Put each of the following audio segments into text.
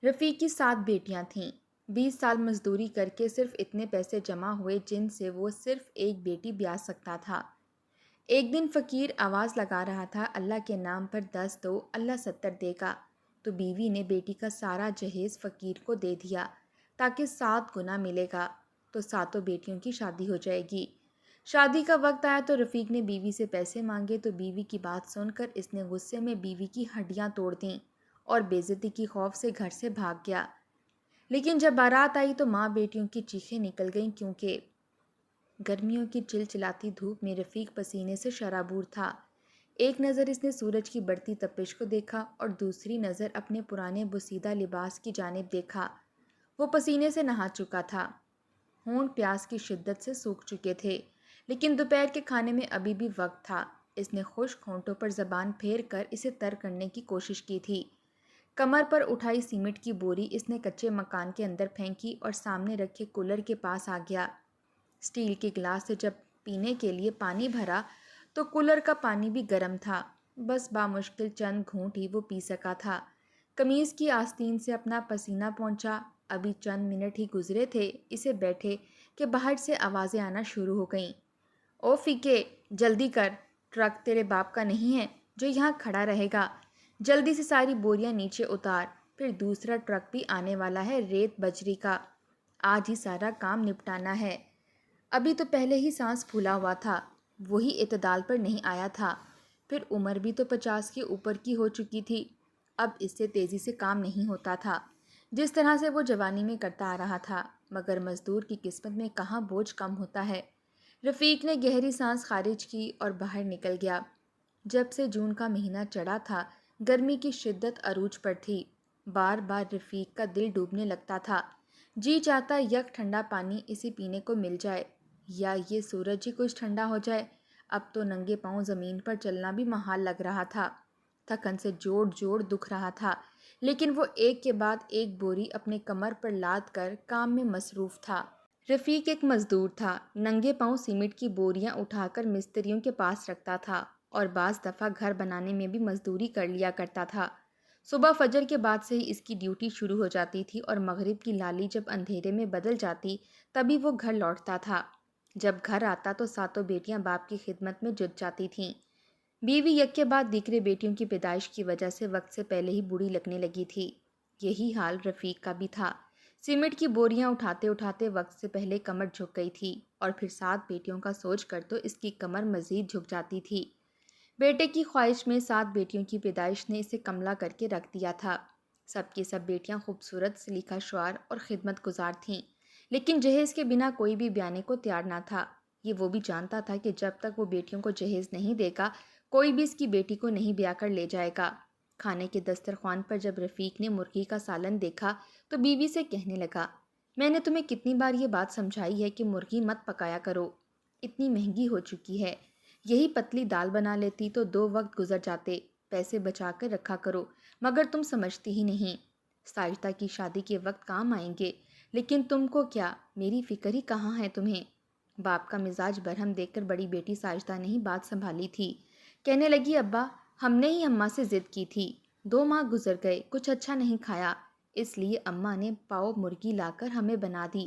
رفیق کی 7 بیٹیاں تھیں۔ 20 سال مزدوری کر کے صرف اتنے پیسے جمع ہوئے جن سے وہ صرف ایک بیٹی بیاہ سکتا تھا۔ ایک دن فقیر آواز لگا رہا تھا، اللہ کے نام پر 10 دو، اللہ 70 دے گا۔ تو بیوی نے بیٹی کا سارا جہیز فقیر کو دے دیا تاکہ 7 گنا ملے گا تو ساتوں بیٹیوں کی شادی ہو جائے گی۔ شادی کا وقت آیا تو رفیق نے بیوی سے پیسے مانگے تو بیوی کی بات سن کر اس نے غصے میں بیوی کی ہڈیاں توڑ دیں اور بے عزتی کی خوف سے گھر سے بھاگ گیا۔ لیکن جب بارات آئی تو ماں بیٹیوں کی چیخیں نکل گئیں، کیونکہ گرمیوں کی چلچلاتی دھوپ میں رفیق پسینے سے شرابور تھا۔ ایک نظر اس نے سورج کی بڑھتی تپش کو دیکھا اور دوسری نظر اپنے پرانے بوسیدہ لباس کی جانب دیکھا۔ وہ پسینے سے نہا چکا تھا، ہونٹ پیاس کی شدت سے سوکھ چکے تھے، لیکن دوپہر کے کھانے میں ابھی بھی وقت تھا۔ اس نے خشک ہونٹوں پر زبان پھیر کر اسے تر کرنے کی کوشش کی تھی۔ کمر پر اٹھائی سیمنٹ کی بوری اس نے کچے مکان کے اندر پھینکی اور سامنے رکھے کولر کے پاس آ گیا۔ اسٹیل کے گلاس سے جب پینے کے لیے پانی بھرا تو کولر کا پانی بھی گرم تھا، بس بامشکل چند گھونٹ ہی وہ پی سکا تھا۔ قمیض کی آستین سے اپنا پسینہ پہنچا۔ ابھی چند منٹ ہی گزرے تھے اسے بیٹھے کہ باہر سے آوازیں آنا شروع ہو گئیں۔ او فیکے، جلدی کر، ٹرک تیرے باپ کا نہیں ہے جو یہاں کھڑا رہے گا۔ جلدی سے ساری بوریاں نیچے اتار، پھر دوسرا ٹرک بھی آنے والا ہے ریت بجری کا، آج ہی سارا کام نپٹانا ہے۔ ابھی تو پہلے ہی سانس پھولا ہوا تھا، وہی اعتدال پر نہیں آیا تھا، پھر عمر بھی تو 50 کے اوپر کی ہو چکی تھی۔ اب اس سے تیزی سے کام نہیں ہوتا تھا جس طرح سے وہ جوانی میں کرتا آ رہا تھا، مگر مزدور کی قسمت میں کہاں بوجھ کم ہوتا ہے۔ رفیق نے گہری سانس خارج کی اور باہر نکل گیا۔ جب سے جون کا مہینہ چڑھا تھا گرمی کی شدت عروج پر تھی۔ بار بار رفیق کا دل ڈوبنے لگتا تھا، جی چاہتا یک ٹھنڈا پانی اسے پینے کو مل جائے یا یہ سورج ہی کچھ ٹھنڈا ہو جائے۔ اب تو ننگے پاؤں زمین پر چلنا بھی محال لگ رہا تھا، تھکن سے جوڑ جوڑ دکھ رہا تھا، لیکن وہ ایک کے بعد ایک بوری اپنے کمر پر لاد کر کام میں مصروف تھا۔ رفیق ایک مزدور تھا، ننگے پاؤں سیمنٹ کی بوریاں اٹھا کر مستریوں کے پاس رکھتا تھا اور بعض دفعہ گھر بنانے میں بھی مزدوری کر لیا کرتا تھا۔ صبح فجر کے بعد سے ہی اس کی ڈیوٹی شروع ہو جاتی تھی اور مغرب کی لالی جب اندھیرے میں بدل جاتی تبھی وہ گھر لوٹتا تھا۔ جب گھر آتا تو ساتوں بیٹیاں باپ کی خدمت میں جٹ جاتی تھیں۔ بیوی یک کے بعد دیگرے بیٹیوں کی پیدائش کی وجہ سے وقت سے پہلے ہی بوڑھی لگنے لگی تھی۔ یہی حال رفیق کا بھی تھا۔ سیمنٹ کی بوریاں اٹھاتے اٹھاتے وقت سے پہلے کمر جھک گئی تھی اور پھر 7 بیٹیوں کا سوچ کر تو اس کی کمر مزید جھک جاتی تھی۔ بیٹے کی خواہش میں 7 بیٹیوں کی پیدائش نے اسے کملا کر کے رکھ دیا تھا۔ سب کی سب بیٹیاں خوبصورت سلیقہ شعار اور خدمت گزار تھیں، لیکن جہیز کے بنا کوئی بھی بیانے کو تیار نہ تھا۔ یہ وہ بھی جانتا تھا کہ جب تک وہ بیٹیوں کو جہیز نہیں دے گا کوئی بھی اس کی بیٹی کو نہیں بیاہ کر لے جائے گا۔ کھانے کے دسترخوان پر جب رفیق نے مرغی کا سالن دیکھا تو بیوی سے کہنے لگا، میں نے تمہیں کتنی بار یہ بات سمجھائی ہے کہ مرغی مت پکایا کرو، اتنی مہنگی ہو چکی ہے، یہی پتلی دال بنا لیتی تو 2 وقت گزر جاتے، پیسے بچا کر رکھا کرو، مگر تم سمجھتی ہی نہیں۔ ساجدہ کی شادی کے وقت کام آئیں گے، لیکن تم کو کیا، میری فکر ہی کہاں ہے تمہیں۔ باپ کا مزاج برہم دیکھ کر بڑی بیٹی ساجدہ نے ہی بات سنبھالی تھی۔ کہنے لگی، ابا ہم نے ہی اماں سے ضد کی تھی، 2 ماہ گزر گئے، کچھ اچھا نہیں کھایا، اس لیے اماں نے پاؤ مرغی لا کر ہمیں بنا دی۔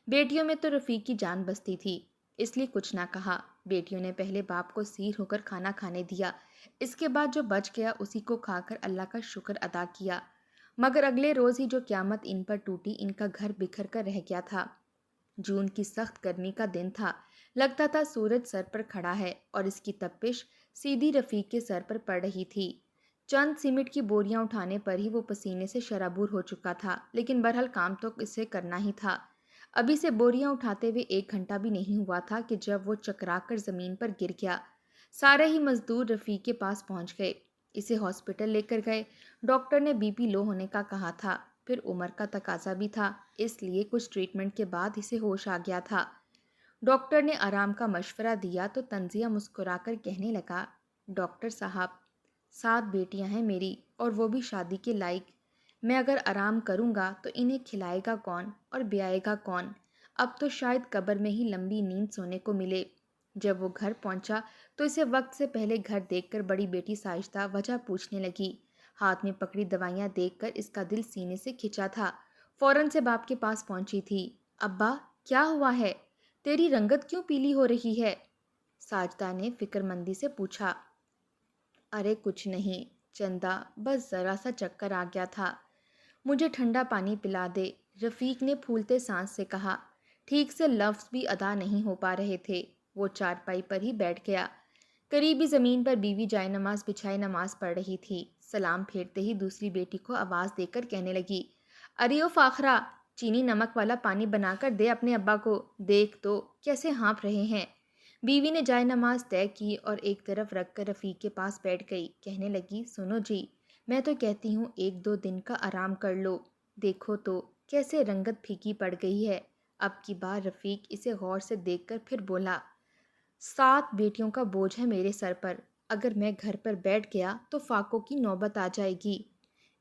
بیٹیوں میں تو رفیق کی جان بستی تھی، اس لیے کچھ نہ کہا۔ بیٹیوں نے پہلے باپ کو سیر ہو کر کھانا کھانے دیا، اس کے بعد جو بچ گیا اسی کو کھا کر اللہ کا شکر ادا کیا، مگر اگلے روز ہی جو قیامت ان پر ٹوٹی، ان کا گھر بکھر کر رہ گیا تھا۔ جون کی سخت گرمی کا دن تھا، لگتا تھا سورج سر پر کھڑا ہے اور اس کی تپش سیدھی رفیق کے سر پر پڑ رہی تھی۔ چند سیمنٹ کی بوریاں اٹھانے پر ہی وہ پسینے سے شرابور ہو چکا تھا، لیکن بہرحال کام تو اسے کرنا ہی تھا۔ ابھی سے بوریاں اٹھاتے ہوئے 1 گھنٹہ بھی نہیں ہوا تھا کہ جب وہ چکرا کر زمین پر گر گیا۔ سارے ہی مزدور رفیق کے پاس پہنچ گئے، اسے ہاسپٹل لے کر گئے۔ ڈاکٹر نے بی پی لو ہونے کا کہا تھا، پھر عمر کا تقاضا بھی تھا، اس لیے کچھ ٹریٹمنٹ کے بعد اسے ہوش آ گیا تھا۔ ڈاکٹر نے آرام کا مشورہ دیا تو تنزیہ مسکرا کر کہنے لگا، ڈاکٹر صاحب 7 بیٹیاں ہیں میری اور وہ بھی شادی کے لائق، میں اگر آرام کروں گا تو انہیں کھلائے گا کون اور بیائے گا کون، اب تو شاید قبر میں ہی لمبی نیند سونے کو ملے۔ جب وہ گھر پہنچا تو اسے وقت سے پہلے گھر دیکھ کر بڑی بیٹی ساجدہ وجہ پوچھنے لگی، ہاتھ میں پکڑی دوائیاں دیکھ کر اس کا دل سینے سے کھچا تھا۔ فوراً سے باپ کے پاس پہنچی تھی۔ ابا کیا ہوا ہے؟ تیری رنگت کیوں پیلی ہو رہی ہے؟ ساجدہ نے فکر مندی سے پوچھا۔ ارے کچھ نہیں چندا، بس ذرا سا چکر آ گیا تھا۔ مجھے ٹھنڈا پانی پلا دے، رفیق نے پھولتے سانس سے کہا۔ ٹھیک سے لفظ بھی ادا نہیں ہو پا رہے تھے۔ وہ چارپائی پر ہی بیٹھ گیا۔ قریبی زمین پر بیوی جائے نماز بچھائے نماز پڑھ رہی تھی۔ سلام پھیرتے ہی دوسری بیٹی کو آواز دے کر کہنے لگی، ارے او فاخرہ، چینی نمک والا پانی بنا کر دے اپنے ابا کو، دیکھ تو کیسے ہانپ رہے ہیں۔ بیوی نے جائے نماز طے کی اور ایک طرف رکھ کر رفیق کے پاس بیٹھ گئی۔ کہنے لگی، سنو جی، میں تو کہتی ہوں 1-2 دن کا آرام کر لو۔ دیکھو تو کیسے رنگت پھیکی پڑ گئی ہے۔ اب کی بار رفیق اسے غور سے دیکھ کر پھر بولا، 7 بیٹیوں کا بوجھ ہے میرے سر پر، اگر میں گھر پر بیٹھ گیا تو فاقوں کی نوبت آ جائے گی۔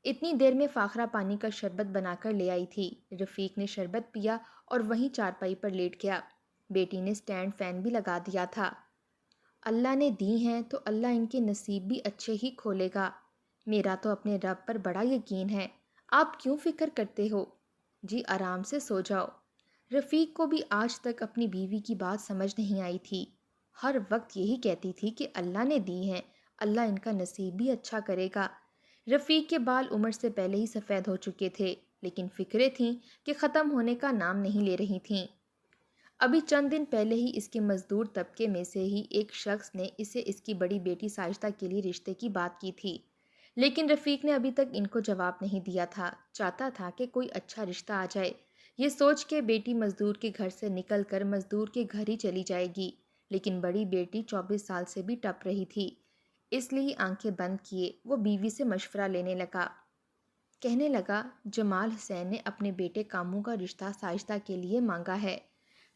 اتنی دیر میں فاخرہ پانی کا شربت بنا کر لے آئی تھی۔ رفیق نے شربت پیا اور وہیں چارپائی پر لیٹ گیا۔ بیٹی نے سٹینڈ فین بھی لگا دیا تھا۔ اللہ نے دی ہیں تو اللہ ان کے نصیب بھی اچھے ہی کھولے گا۔ میرا تو اپنے رب پر بڑا یقین ہے، آپ کیوں فکر کرتے ہو؟ جی آرام سے سو جاؤ۔ رفیق کو بھی آج تک اپنی بیوی کی بات سمجھ نہیں آئی تھی۔ ہر وقت یہی کہتی تھی کہ اللہ نے دی ہیں، اللہ ان کا نصیب بھی اچھا کرے گا۔ رفیق کے بال عمر سے پہلے ہی سفید ہو چکے تھے، لیکن فکریں تھیں کہ ختم ہونے کا نام نہیں لے رہی تھیں۔ ابھی چند دن پہلے ہی اس کے مزدور طبقے میں سے ہی ایک شخص نے اسے اس کی بڑی بیٹی ساجدہ کے لیے رشتے کی بات کی تھی، لیکن رفیق نے ابھی تک ان کو جواب نہیں دیا تھا۔ چاہتا تھا کہ کوئی اچھا رشتہ آ جائے۔ یہ سوچ کے بیٹی مزدور کے گھر سے نکل کر مزدور کے گھر ہی چلی جائے گی، لیکن بڑی بیٹی 24 سال سے بھی ٹپ رہی تھی، اس لیے آنکھیں بند کیے وہ بیوی سے مشورہ لینے لگا۔ کہنے لگا، جمال حسین نے اپنے بیٹے کاموں کا رشتہ ساجدہ کے لیے مانگا ہے۔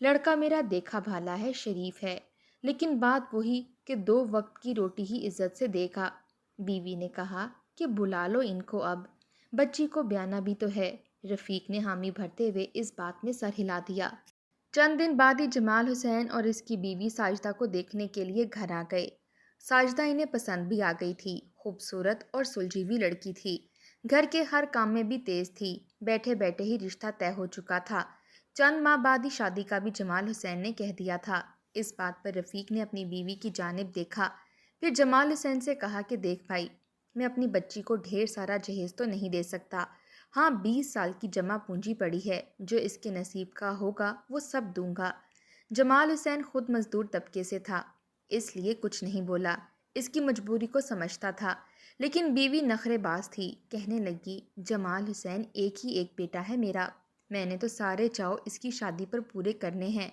لڑکا میرا دیکھا بھالا ہے، شریف ہے، لیکن بات وہی کہ 2 وقت کی روٹی ہی عزت سے دے گا۔ بیوی نے کہا کہ بلا لو ان کو، اب بچی کو بیانا بھی تو ہے۔ رفیق نے حامی بھرتے ہوئے اس بات میں سر ہلا دیا۔ چند دن بعد ہی جمال حسین اور اس کی بیوی ساجدہ کو دیکھنے کے لیے گھر آ گئے۔ ساجدہ انہیں پسند بھی آ گئی تھی، خوبصورت اور سلجھی ہوئی لڑکی تھی، گھر کے ہر کام میں بھی تیز تھی، بیٹھے بیٹھے ہی رشتہ طے ہو چکا تھا۔ چند ماہ بعد ہی شادی کا بھی جمال حسین نے کہہ دیا تھا۔ اس بات پر رفیق نے اپنی بیوی کی جانب دیکھا، پھر جمال حسین سے کہا کہ دیکھ بھائی، میں اپنی بچی کو ڈھیر سارا جہیز تو نہیں دے سکتا، ہاں 20 سال کی جمع پونجی پڑی ہے، جو اس کے نصیب کا ہوگا وہ سب دوں گا۔ جمال حسین خود مزدور طبقے سے تھا، اس لیے کچھ نہیں بولا، اس کی مجبوری کو سمجھتا تھا، لیکن بیوی نخرے باز تھی۔ کہنے لگی، جمال حسین ایک ہی ایک بیٹا ہے میرا، میں نے تو سارے چاؤ اس کی شادی پر پورے کرنے ہیں۔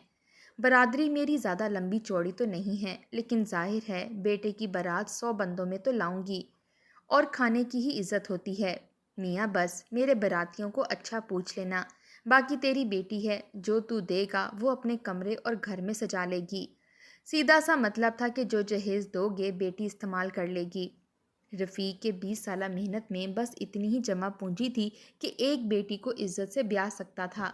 برادری میری زیادہ لمبی چوڑی تو نہیں ہے، لیکن ظاہر ہے بیٹے کی بارات 100 بندوں میں تو لاؤں گی، اور کھانے کی ہی عزت ہوتی ہے۔ میاں بس میرے براتیوں کو اچھا پوچھ لینا، باقی تیری بیٹی ہے، جو تو دے گا وہ اپنے کمرے اور گھر میں سجا لے گی۔ سیدھا سا مطلب تھا کہ جو جہیز دو گے بیٹی استعمال کر لے گی۔ رفیق کے 20 سالہ محنت میں بس اتنی ہی جمع پونجی تھی کہ ایک بیٹی کو عزت سے بیاہ سکتا تھا،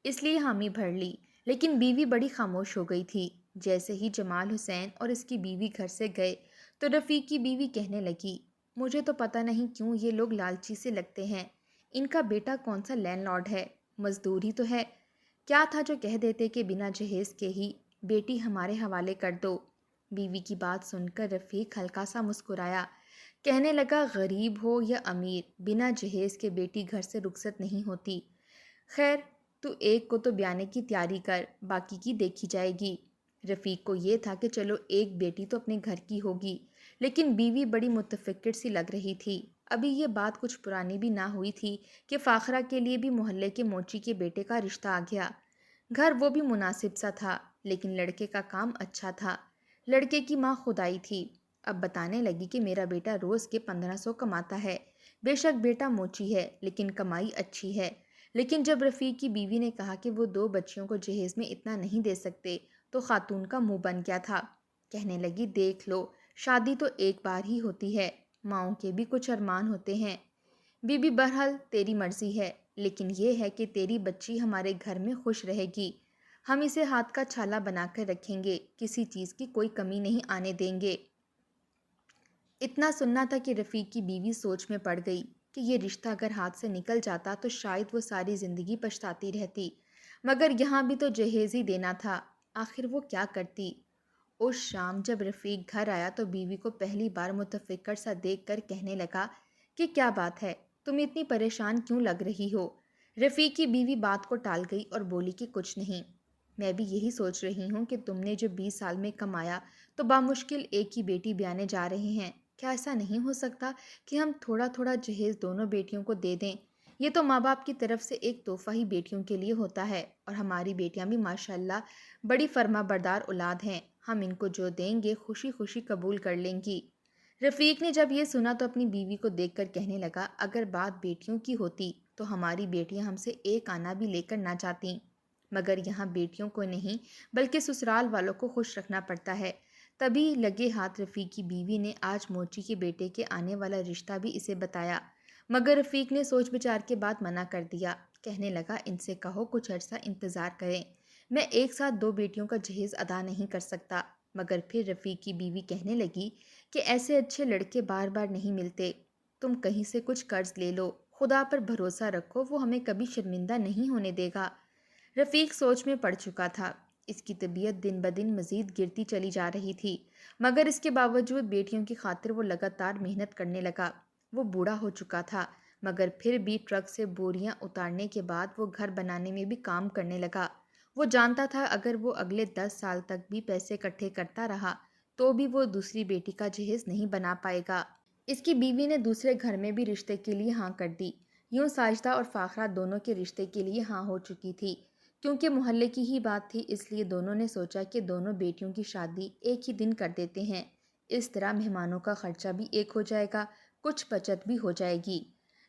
اس لیے حامی بھر لی، لیکن بیوی بڑی خاموش ہو گئی تھی۔ جیسے ہی جمال حسین اور اس کی بیوی گھر سے گئے تو رفیق کی بیوی کہنے لگی، مجھے تو پتہ نہیں کیوں یہ لوگ لالچی سے لگتے ہیں، ان کا بیٹا کون سا لینڈ لارڈ ہے، مزدور ہی تو ہے، کیا تھا جو کہہ دیتے کہ بنا جہیز کے ہی بیٹی ہمارے حوالے کر دو۔ بیوی کی بات سن کر رفیق ہلکا سا مسکرایا، کہنے لگا، غریب ہو یا امیر، بنا جہیز کے بیٹی گھر سے رخصت نہیں ہوتی۔ خیر تو ایک کو تو بیانے کی تیاری کر، باقی کی دیکھی جائے گی۔ رفیق کو یہ تھا کہ چلو ایک بیٹی تو اپنے گھر کی ہوگی، لیکن بیوی بڑی متفکر سی لگ رہی تھی۔ ابھی یہ بات کچھ پرانی بھی نہ ہوئی تھی کہ فاخرہ کے لیے بھی محلے کے موچی کے بیٹے کا رشتہ آ گیا۔ گھر وہ بھی مناسب سا تھا، لیکن لڑکے کا کام اچھا تھا۔ لڑکے کی ماں خدائی تھی، اب بتانے لگی کہ میرا بیٹا روز کے 1500 کماتا ہے، بے شک بیٹا موچی ہے لیکن کمائی اچھی ہے۔ لیکن جب رفیق کی بیوی نے کہا کہ وہ 2 بچیوں کو جہیز میں اتنا نہیں دے سکتے تو خاتون کا منہ بن گیا تھا۔ کہنے لگی، دیکھ لو، شادی تو ایک بار ہی ہوتی ہے، ماؤں کے بھی کچھ ارمان ہوتے ہیں۔ بی بی بہرحال تیری مرضی ہے، لیکن یہ ہے کہ تیری بچی ہمارے گھر میں خوش رہے گی، ہم اسے ہاتھ کا چھالا بنا کر رکھیں گے، کسی چیز کی کوئی کمی نہیں آنے دیں گے۔ اتنا سننا تھا کہ رفیق کی بیوی سوچ میں پڑ گئی کہ یہ رشتہ اگر ہاتھ سے نکل جاتا تو شاید وہ ساری زندگی پچھتاتی رہتی، مگر یہاں بھی تو جہیز ہی دینا تھا، آخر وہ کیا کرتی۔ اس شام جب رفیق گھر آیا تو بیوی کو پہلی بار متفکر سا دیکھ کر کہنے لگا کہ کیا بات ہے، تم اتنی پریشان کیوں لگ رہی ہو؟ رفیق کی بیوی بات کو ٹال گئی اور بولی کہ کچھ نہیں، میں بھی یہی سوچ رہی ہوں کہ تم نے جو 20 سال میں کمایا تو بامشکل ایک ہی بیٹی بیانے جا رہے ہیں، کیا ایسا نہیں ہو سکتا کہ ہم تھوڑا تھوڑا جہیز دونوں بیٹیوں کو دے دیں؟ یہ تو ماں باپ کی طرف سے ایک تحفہ ہی بیٹیوں کے لیے ہوتا ہے، اور ہماری بیٹیاں بھی ماشاءاللہ بڑی فرما بردار اولاد ہیں، ہم ان کو جو دیں گے خوشی خوشی قبول کر لیں گی۔ رفیق نے جب یہ سنا تو اپنی بیوی کو دیکھ کر کہنے لگا، اگر بات بیٹیوں کی ہوتی تو ہماری بیٹیاں ہم سے ایک آنا بھی لے کر نہ جاتیں، مگر یہاں بیٹیوں کو نہیں بلکہ سسرال والوں کو خوش رکھنا پڑتا ہے۔ تبھی لگے ہاتھ رفیق کی بیوی نے آج موچی کے بیٹے کے آنے والا رشتہ بھی اسے بتایا، مگر رفیق نے سوچ بچار کے بعد منع کر دیا، کہنے لگا ان سے کہو کچھ عرصہ انتظار کریں، میں ایک ساتھ دو بیٹیوں کا جہیز ادا نہیں کر سکتا۔ مگر پھر رفیق کی بیوی کہنے لگی کہ ایسے اچھے لڑکے بار بار نہیں ملتے، تم کہیں سے کچھ قرض لے لو، خدا پر بھروسہ رکھو، وہ ہمیں کبھی شرمندہ نہیں ہونے دے گا۔ رفیق سوچ میں پڑ چکا تھا، اس کی طبیعت دن بدن مزید گرتی چلی جا رہی تھی، مگر اس کے باوجود بیٹیوں کی خاطر وہ لگاتار محنت کرنے لگا۔ وہ بوڑھا ہو چکا تھا، مگر پھر بھی ٹرک سے بوریاں اتارنے کے بعد وہ گھر بنانے میں بھی کام کرنے لگا۔ وہ جانتا تھا اگر وہ اگلے 10 سال تک بھی پیسے اکٹھے کرتا رہا تو بھی وہ دوسری بیٹی کا جہیز نہیں بنا پائے گا۔ اس کی بیوی نے دوسرے گھر میں بھی رشتے کے لیے ہاں کر دی، یوں ساجدہ اور فاخرہ دونوں کے رشتے کے لیے ہاں ہو چکی تھی۔ کیونکہ محلے کی ہی بات تھی اس لیے دونوں نے سوچا کہ دونوں بیٹیوں کی شادی ایک ہی دن کر دیتے ہیں، اس طرح مہمانوں کا خرچہ بھی ایک ہو جائے گا، کچھ بچت بھی ہو جائے گی۔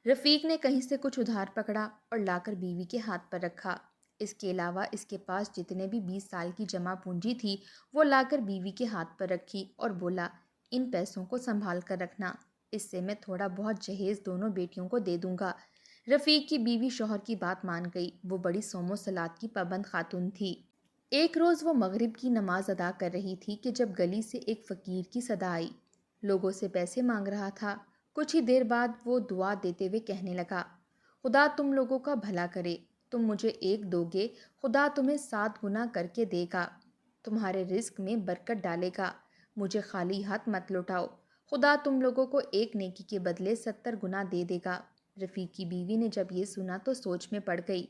رفیق نے کہیں سے کچھ ادھار پکڑا اور لا کر بیوی کے ہاتھ پر رکھا، اس کے علاوہ اس کے پاس جتنے بھی 20 سال کی جمع پونجی تھی وہ لا کر بیوی کے ہاتھ پر رکھی اور بولا، ان پیسوں کو سنبھال کر رکھنا، اس سے میں تھوڑا بہت جہیز دونوں بیٹیوں کو دے دوں گا۔ رفیق کی بیوی شوہر کی بات مان گئی، وہ بڑی صوم و صلات کی پابند خاتون تھی۔ ایک روز وہ مغرب کی نماز ادا کر رہی تھی کہ جب گلی سے ایک فقیر کی صدا آئی، لوگوں سے پیسے مانگ رہا تھا۔ کچھ ہی دیر بعد وہ دعا دیتے ہوئے کہنے لگا، خدا تم لوگوں کا بھلا کرے، تم مجھے ایک دو گے، خدا تمہیں 7 گنا کر کے دے گا، تمہارے رزق میں برکت ڈالے گا، مجھے خالی ہاتھ مت لوٹاؤ، خدا تم لوگوں کو ایک نیکی کے بدلے 70 گنا دے دے گا۔ رفیق کی بیوی نے جب یہ سنا تو سوچ میں پڑ گئی،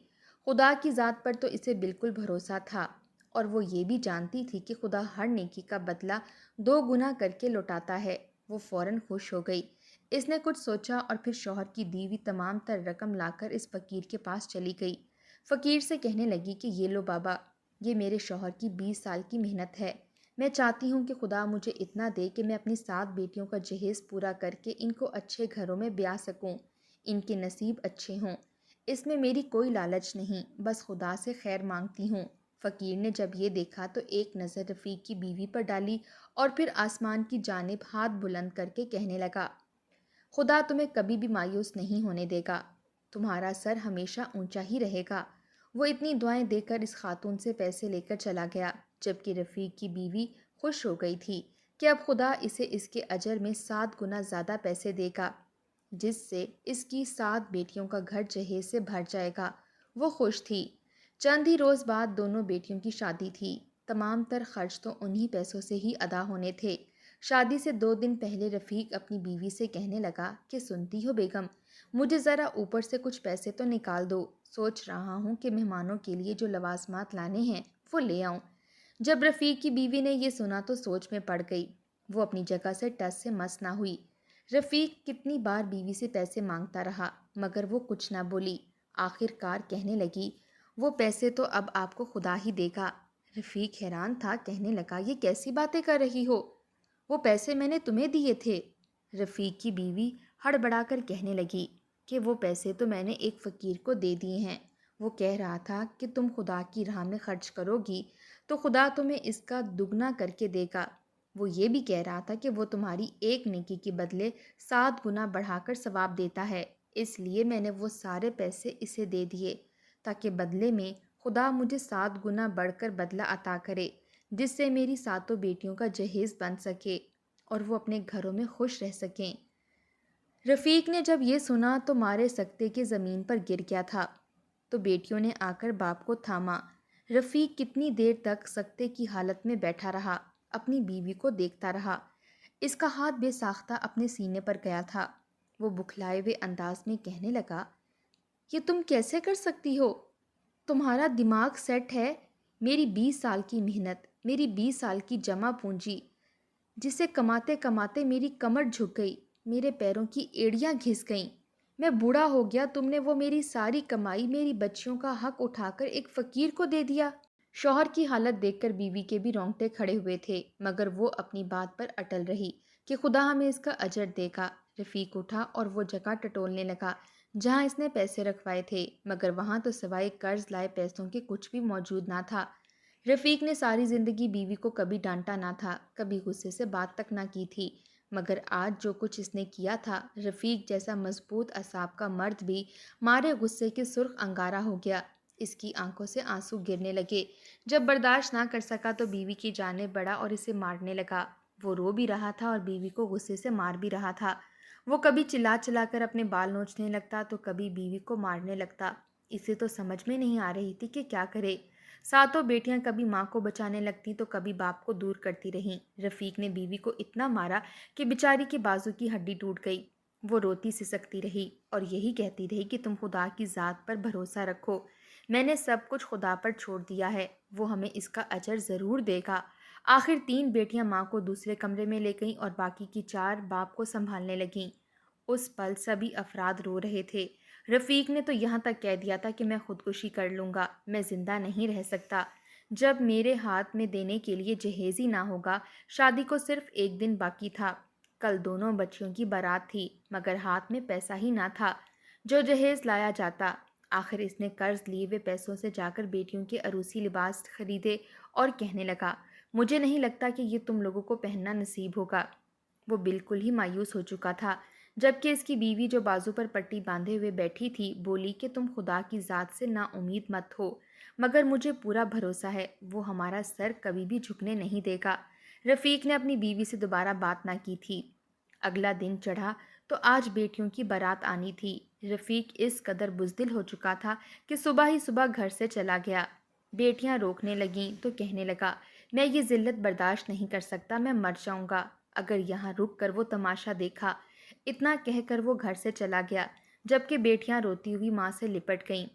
خدا کی ذات پر تو اسے بالکل بھروسہ تھا، اور وہ یہ بھی جانتی تھی کہ خدا ہر نیکی کا بدلہ 2 گنا کر کے لوٹاتا ہے۔ وہ فوراً خوش ہو گئی۔ اس نے کچھ سوچا اور پھر شوہر کی دی ہوئی تمام تر رقم لا کر اس فقیر کے پاس چلی گئی۔ فقیر سے کہنے لگی کہ یہ لو بابا، یہ میرے شوہر کی 20 سال کی محنت ہے، میں چاہتی ہوں کہ خدا مجھے اتنا دے کہ میں اپنی 7 بیٹیوں کا جہیز پورا کر کے ان کو اچھے گھروں میں بیاہ سکوں، ان کے نصیب اچھے ہوں، اس میں میری کوئی لالچ نہیں، بس خدا سے خیر مانگتی ہوں۔ فقیر نے جب یہ دیکھا تو ایک نظر رفیق کی بیوی پر ڈالی اور پھر آسمان کی جانب ہاتھ بلند کر کے کہنے لگا، خدا تمہیں کبھی بھی مایوس نہیں ہونے دے گا، تمہارا سر ہمیشہ اونچا ہی رہے گا۔ وہ اتنی دعائیں دے کر اس خاتون سے پیسے لے کر چلا گیا، جبکہ رفیق کی بیوی خوش ہو گئی تھی کہ اب خدا اسے اس کے اجر میں 7 گنا زیادہ پیسے دے گا، جس سے اس کی 7 بیٹیوں کا گھر جہیز سے بھر جائے گا۔ وہ خوش تھی۔ چند ہی روز بعد دونوں بیٹیوں کی شادی تھی، تمام تر خرچ تو انہی پیسوں سے ہی ادا ہونے تھے۔ شادی سے 2 دن پہلے رفیق اپنی بیوی سے کہنے لگا کہ سنتی ہو بیگم، مجھے ذرا اوپر سے کچھ پیسے تو نکال دو، سوچ رہا ہوں کہ مہمانوں کے لیے جو لوازمات لانے ہیں وہ لے آؤں۔ جب رفیق کی بیوی نے یہ سنا تو سوچ میں پڑ گئی، وہ اپنی جگہ سے ٹس سے مس نہ ہوئی۔ رفیق کتنی بار بیوی سے پیسے مانگتا رہا مگر وہ کچھ نہ بولی، آخر کار کہنے لگی، وہ پیسے تو اب آپ کو خدا ہی دے گا۔ رفیق حیران تھا، کہنے لگا، یہ کیسی باتیں کر رہی ہو، وہ پیسے میں نے تمہیں دیے تھے۔ رفیق کی بیوی ہڑبڑا کر کہنے لگی کہ وہ پیسے تو میں نے ایک فقیر کو دے دیے ہیں، وہ کہہ رہا تھا کہ تم خدا کی راہ میں خرچ کرو گی تو خدا تمہیں اس کا دگنا کر کے دے گا، وہ یہ بھی کہہ رہا تھا کہ وہ تمہاری ایک نیکی کے بدلے 7 گنا بڑھا کر ثواب دیتا ہے، اس لیے میں نے وہ سارے پیسے اسے دے دیے تاکہ بدلے میں خدا مجھے 7 گنا بڑھ کر بدلہ عطا کرے، جس سے میری 7 بیٹیوں کا جہیز بن سکے اور وہ اپنے گھروں میں خوش رہ سکیں۔ رفیق نے جب یہ سنا تو مارے سکتے کے زمین پر گر گیا تھا، تو بیٹیوں نے آ کر باپ کو تھاما۔ رفیق کتنی دیر تک سکتے کی حالت میں بیٹھا رہا، اپنی بیوی کو دیکھتا رہا۔ اس کا ہاتھ بے ساختہ اپنے سینے پر گیا تھا۔ وہ بکھلائے ہوئے انداز میں کہنے لگا، یہ تم کیسے کر سکتی ہو؟ تمہارا دماغ سیٹ ہے؟ میری 20 سال کی محنت، میری 20 سال کی جمع پونجی، جسے کماتے کماتے میری کمر جھک گئی، میرے پیروں کی ایڑیاں گھس گئیں، میں بوڑھا ہو گیا، تم نے وہ میری ساری کمائی، میری بچیوں کا حق اٹھا کر ایک فقیر کو دے دیا۔ شوہر کی حالت دیکھ کر بیوی کے بھی رونگٹے کھڑے ہوئے تھے، مگر وہ اپنی بات پر اٹل رہی کہ خدا ہمیں اس کا اجر دے گا۔ رفیق اٹھا اور وہ جگہ ٹٹولنے لگا جہاں اس نے پیسے رکھوائے تھے، مگر وہاں تو سوائے قرض لائے پیسوں کے کچھ بھی موجود نہ تھا۔ رفیق نے ساری زندگی بیوی کو کبھی ڈانٹا نہ تھا، کبھی غصے سے بات تک نہ کی تھی، مگر آج جو کچھ اس نے کیا تھا، رفیق جیسا مضبوط اعصاب کا مرد بھی مارے غصے کے سرخ انگارہ ہو گیا۔ اس کی آنکھوں سے آنسو گرنے لگے۔ جب برداشت نہ کر سکا تو بیوی کی جانب بڑھا اور اسے مارنے لگا۔ وہ رو بھی رہا تھا اور بیوی کو غصے سے مار بھی رہا تھا۔ وہ کبھی چلا چلا کر اپنے بال نوچنے لگتا تو کبھی بیوی کو مارنے لگتا۔ اسے تو سمجھ میں نہیں آ رہی تھی کہ کیا کرے۔ ساتوں بیٹیاں کبھی ماں کو بچانے لگتی تو کبھی باپ کو دور کرتی رہیں۔ رفیق نے بیوی کو اتنا مارا کہ بیچاری کے بازو کی ہڈی ٹوٹ گئی۔ وہ روتی سسکتی رہی اور یہی کہتی رہی کہ تم خدا کی ذات پر بھروسہ رکھو، میں نے سب کچھ خدا پر چھوڑ دیا ہے، وہ ہمیں اس کا اجر ضرور دے گا۔ آخر 3 بیٹیاں ماں کو دوسرے کمرے میں لے گئیں اور باقی کی 4 باپ کو سنبھالنے لگیں۔ اس پل سبھی افراد رو رہے تھے۔ رفیق نے تو یہاں تک کہہ دیا تھا کہ میں خودکشی کر لوں گا، میں زندہ نہیں رہ سکتا جب میرے ہاتھ میں دینے کے لیے جہیز ہی نہ ہوگا۔ شادی کو صرف 1 دن باقی تھا، کل دونوں بچیوں کی بارات تھی، مگر ہاتھ میں پیسہ ہی نہ تھا جو جہیز لایا جاتا۔ آخر اس نے قرض لیے ہوئے پیسوں سے جا کر بیٹیوں کے عروسی لباس خریدے اور کہنے لگا، مجھے نہیں لگتا کہ یہ تم لوگوں کو پہننا نصیب ہوگا۔ وہ بالکل ہی مایوس ہو چکا تھا، جبکہ اس کی بیوی جو بازو پر پٹی باندھے ہوئے بیٹھی تھی بولی کہ تم خدا کی ذات سے نا امید مت ہو، مگر مجھے پورا بھروسہ ہے وہ ہمارا سر کبھی بھی جھکنے نہیں دے گا۔ رفیق نے اپنی بیوی سے دوبارہ بات نہ کی تھی۔ اگلا دن چڑھا تو آج بیٹیوں کی بارات آنی تھی۔ رفیق اس قدر بزدل ہو چکا تھا کہ صبح ہی صبح گھر سے چلا گیا۔ بیٹیاں روکنے لگیں تو کہنے لگا، میں یہ ذلت برداشت نہیں کر سکتا، میں مر جاؤں گا اگر یہاں رک کر وہ تماشا دیکھا۔ اتنا کہہ کر وہ گھر سے چلا گیا، جبکہ بیٹیاں روتی ہوئی ماں سے لپٹ گئیں۔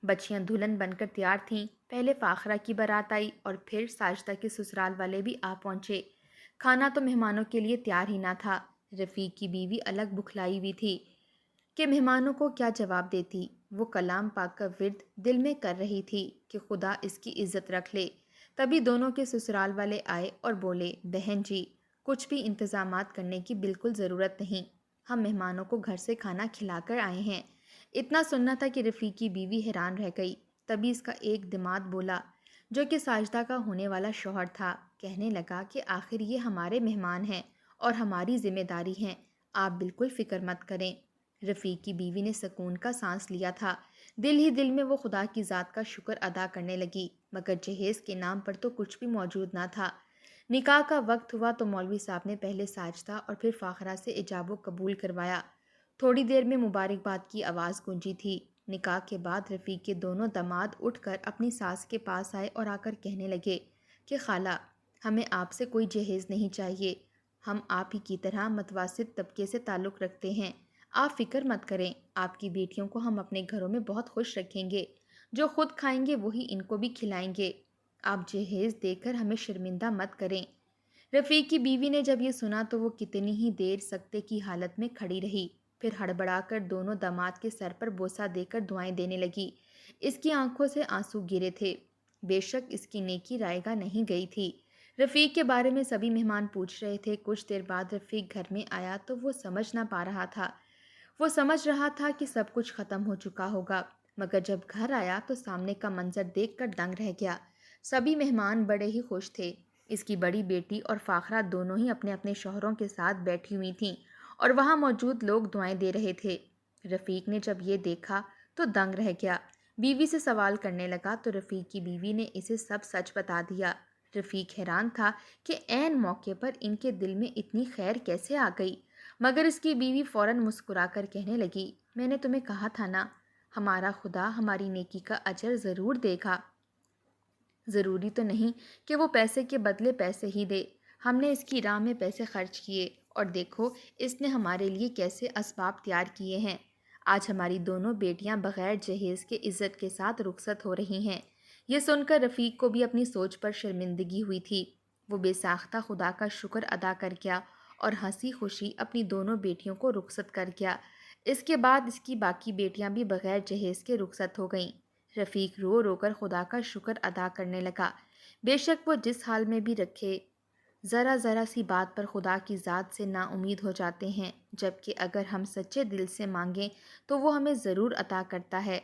بچیاں دلہن بن کر تیار تھیں۔ پہلے فاخرہ کی بارات آئی اور پھر ساجدہ کے سسرال والے بھی آ پہنچے۔ کھانا تو مہمانوں کے لیے تیار ہی نہ تھا۔ رفیق کی بیوی الگ بکھلائی ہوئی تھی کہ مہمانوں کو کیا جواب دیتی۔ وہ کلام پاک کا ورد دل میں کر رہی تھی کہ خدا اس کی عزت رکھ لے۔ تبھی دونوں کے سسرال والے آئے اور بولے، بہن جی، کچھ بھی انتظامات کرنے کی بالکل ضرورت نہیں، ہم مہمانوں کو گھر سے کھانا کھلا کر آئے ہیں۔ اتنا سننا تھا کہ رفیق کی بیوی حیران رہ گئی۔ تبھی اس کا ایک دماد بولا، جو کہ ساجدہ کا ہونے والا شوہر تھا، کہنے لگا کہ آخر یہ ہمارے مہمان ہیں اور ہماری ذمہ داری ہیں، آپ بالکل فکر مت کریں۔ رفیق کی بیوی نے سکون کا سانس لیا تھا۔ دل ہی دل میں وہ خدا کی ذات کا شکر ادا کرنے لگی، مگر جہیز کے نام پر تو کچھ بھی موجود نہ تھا۔ نکاح کا وقت ہوا تو مولوی صاحب نے پہلے ساجدہ اور پھر فاخرہ سے ایجاب و قبول کروایا۔ تھوڑی دیر میں مبارکباد کی آواز گونجی تھی۔ نکاح کے بعد رفیق کے دونوں داماد اٹھ کر اپنی ساس کے پاس آئے اور آ کر کہنے لگے کہ خالہ، ہمیں آپ سے کوئی جہیز نہیں چاہیے، ہم آپ ہی کی طرح متوسط طبقے سے تعلق رکھتے ہیں، آپ فکر مت کریں، آپ کی بیٹیوں کو ہم اپنے گھروں میں بہت خوش رکھیں گے، جو خود کھائیں گے وہی ان کو بھی کھلائیں گے، آپ جہیز دے کر ہمیں شرمندہ مت کریں۔ رفیق کی بیوی نے جب یہ سنا تو وہ کتنی ہی دیر سکتے کی حالت میں کھڑی رہی، پھر ہڑبڑا کر دونوں داماد کے سر پر بوسہ دے کر دعائیں دینے لگی۔ اس کی آنکھوں سے آنسو گرے تھے، بے شک اس کی نیکی رائے گاہ نہیں گئی تھی۔ رفیق کے بارے میں سبھی مہمان پوچھ رہے تھے۔ کچھ دیر بعد رفیق گھر میں آیا تو وہ سمجھ نہ پا رہا تھا۔ وہ سمجھ رہا تھا کہ سب کچھ ختم ہو چکا ہوگا، مگر جب گھر آیا تو سامنے کا منظر دیکھ کر دنگ رہ گیا۔ سبھی مہمان بڑے ہی خوش تھے۔ اس کی بڑی بیٹی اور فاخرہ دونوں ہی اپنے اپنے شوہروں کے ساتھ بیٹھی ہوئی تھیں اور وہاں موجود لوگ دعائیں دے رہے تھے۔ رفیق نے جب یہ دیکھا تو دنگ رہ گیا۔ بیوی سے سوال کرنے لگا تو رفیق کی بیوی نے اسے سب سچ بتا دیا۔ رفیق حیران تھا کہ عین موقع پر ان کے دل میں اتنی خیر کیسے آ گئی، مگر اس کی بیوی فوراً مسکرا کر کہنے لگی، میں نے تمہیں کہا تھا نا، ہمارا خدا ہماری نیکی کا اجر ضرور دے گا۔ ضروری تو نہیں کہ وہ پیسے کے بدلے پیسے ہی دے، ہم نے اس کی راہ میں پیسے خرچ کیے اور دیکھو اس نے ہمارے لیے کیسے اسباب تیار کیے ہیں۔ آج ہماری دونوں بیٹیاں بغیر جہیز کے عزت کے ساتھ رخصت ہو رہی ہیں۔ یہ سن کر رفیق کو بھی اپنی سوچ پر شرمندگی ہوئی تھی۔ وہ بے ساختہ خدا کا شکر ادا کر گیا اور ہنسی خوشی اپنی دونوں بیٹیوں کو رخصت کر گیا۔ اس کے بعد اس کی باقی بیٹیاں بھی بغیر جہیز کے رخصت ہو گئیں۔ رفیق رو رو کر خدا کا شکر ادا کرنے لگا۔ بے شک وہ جس حال میں بھی رکھے، ذرا ذرا سی بات پر خدا کی ذات سے نا امید ہو جاتے ہیں، جبکہ اگر ہم سچے دل سے مانگیں تو وہ ہمیں ضرور عطا کرتا ہے۔